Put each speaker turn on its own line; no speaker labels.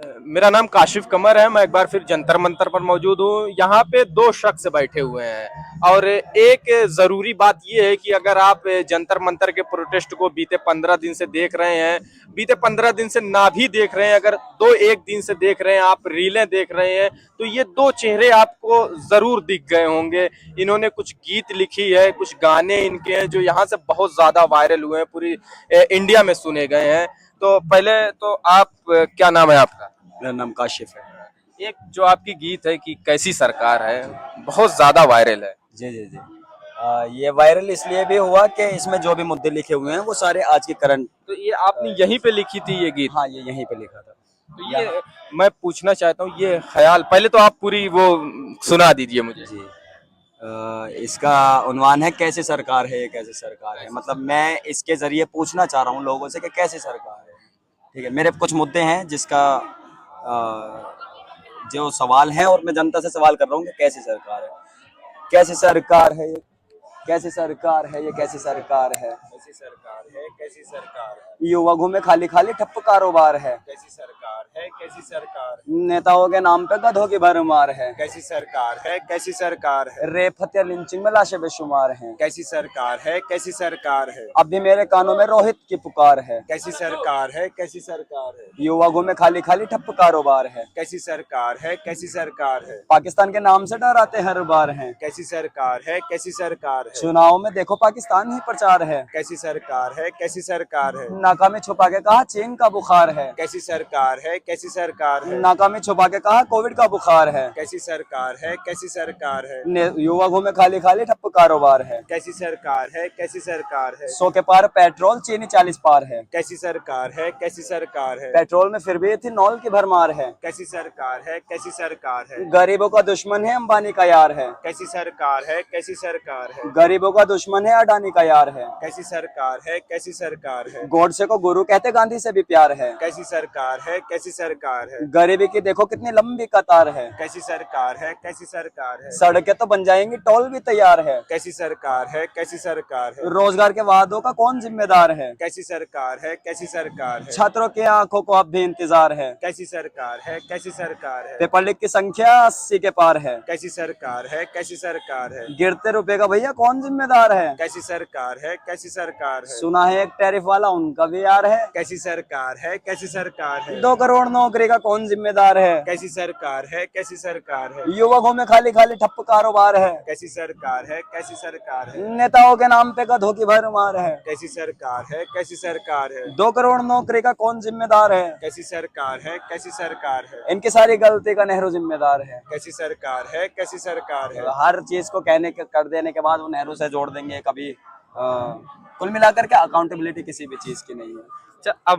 मेरा नाम काशिफ कमर है। मैं एक बार फिर जंतर मंतर पर मौजूद हूँ। यहाँ पे दो शख्स बैठे हुए हैं और एक जरूरी बात यह है कि अगर आप जंतर मंतर के प्रोटेस्ट को बीते 15 दिन से देख रहे हैं, बीते 15 दिन से ना भी देख रहे हैं, अगर दो एक दिन से देख रहे हैं, आप रीलें देख रहे हैं, तो ये दो चेहरे आपको जरूर दिख गए होंगे। इन्होंने कुछ गीत लिखी है, कुछ गाने इनके हैं जो यहाँ से बहुत ज्यादा वायरल हुए हैं, पूरी इंडिया में सुने गए हैं। तो पहले तो आप क्या नाम है आपका?
मेरा नाम काशिफ है।
एक जो आपकी गीत है कि कैसी सरकार है, बहुत ज्यादा वायरल है।
जी जी जी। ये वायरल इसलिए भी हुआ कि इसमें जो भी मुद्दे लिखे हुए हैं वो सारे आज के करंट।
तो ये आपने यहीं पे लिखी थी ये गीत?
हाँ, ये यहीं पे लिखा था।
तो
यहाँ।
ये मैं पूछना चाहता हूँ, ये ख्याल पहले तो आप पूरी वो सुना दीजिए मुझे।
जी। इसका उन्वान है कैसे सरकार है, ये कैसे सरकार है। मतलब मैं इसके जरिए पूछना चाह रहा हूँ लोगों से कि कैसे सरकार है। ठीक है, मेरे कुछ मुद्दे हैं जिसका जो सवाल है, और मैं जनता से सवाल कर रहा हूँ कि कैसे सरकार है, कैसी सरकार है ये, कैसी सरकार है ये, कैसी सरकार है।
कैसी सरकार है, कैसी सरकार है,
युवा घूमे खाली खाली ठप्प कारोबार है।
कैसी सरकार है, कैसी सरकार,
नेताओं के नाम पे गधों की भरमार है।
कैसी सरकार है, कैसी सरकार है,
रेप हत्या लिंचिंग में लाशें बेशुमार हैं।
कैसी सरकार है, कैसी सरकार है,
अब भी मेरे कानों में रोहित की पुकार है।
कैसी सरकार है, कैसी सरकार है,
युवा घूमे खाली खाली ठप्प कारोबार है।
कैसी सरकार है, कैसी सरकार है,
पाकिस्तान के नाम से डराते हर बार हैं।
कैसी सरकार है, कैसी सरकार है,
चुनाव में देखो पाकिस्तान ही प्रचार है।
कैसी सरकार है, कैसी सरकार है,
नाकामी छुपा के कहा चीन का बुखार है।
कैसी सरकार है, कैसी सरकार है,
नाकामी छुपा के कहा कोविड का बुखार है।
कैसी सरकार है, कैसी सरकार है,
युवा घूमे खाली खाली ठप्प कारोबार है।
कैसी सरकार है, कैसी सरकार है,
100 के पार पेट्रोल, चीनी 40 पार है।
कैसी सरकार है, कैसी सरकार है,
पेट्रोल में फिर भी इथेनॉल की भरमार है।
कैसी सरकार है, कैसी सरकार है,
गरीबों का दुश्मन है अंबानी का यार है।
कैसी सरकार है, कैसी सरकार है,
गरीबों का दुश्मन है अडानी का यार है।
कैसी सरकार है, कैसी सरकार है,
गोडसे को गुरु कहते गांधी से भी प्यार है।
कैसी सरकार है, कैसी सरकार है,
गरीबी की देखो कितनी लंबी कतार है।
कैसी सरकार है, कैसी सरकार है,
सड़कें तो बन जाएंगी, टोल भी तैयार है।
कैसी सरकार है, कैसी सरकार है,
रोजगार के वादों का कौन जिम्मेदार है।
कैसी सरकार है, कैसी सरकार है,
छात्रों की आंखों को अब भी इंतजार है।
कैसी सरकार है, कैसी सरकार है,
पेपर लीक की संख्या 80 के पार है।
कैसी सरकार है, कैसी सरकार है,
गिरते रुपए का भैया कौन जिम्मेदार है।
कैसी सरकार है, कैसी सरकार है,
सुना है एक टैरिफ वाला उनका भी यार है।
कैसी सरकार है, कैसी सरकार है,
2 करोड़ नौकरी का कौन जिम्मेदार है।
कैसी सरकार है, कैसी सरकार है,
युवकों में खाली खाली ठप्प कारोबार है।
कैसी सरकार है, कैसी सरकार है,
नेताओं के नाम पे गधों की भरमार है।
कैसी सरकार है, कैसी सरकार है,
2 करोड़ नौकरी का कौन जिम्मेदार है।
कैसी सरकार है, कैसी सरकार है,
इनकी सारी गलती का नेहरू जिम्मेदार है।
कैसी सरकार है, कैसी सरकार है,
हर चीज को कहने के कर देने के बाद वो नेहरू से जोड़ देंगे कभी। कुल मिलाकर के अकाउंटेबिलिटी किसी भी चीज की नहीं है।
अच्छा, अब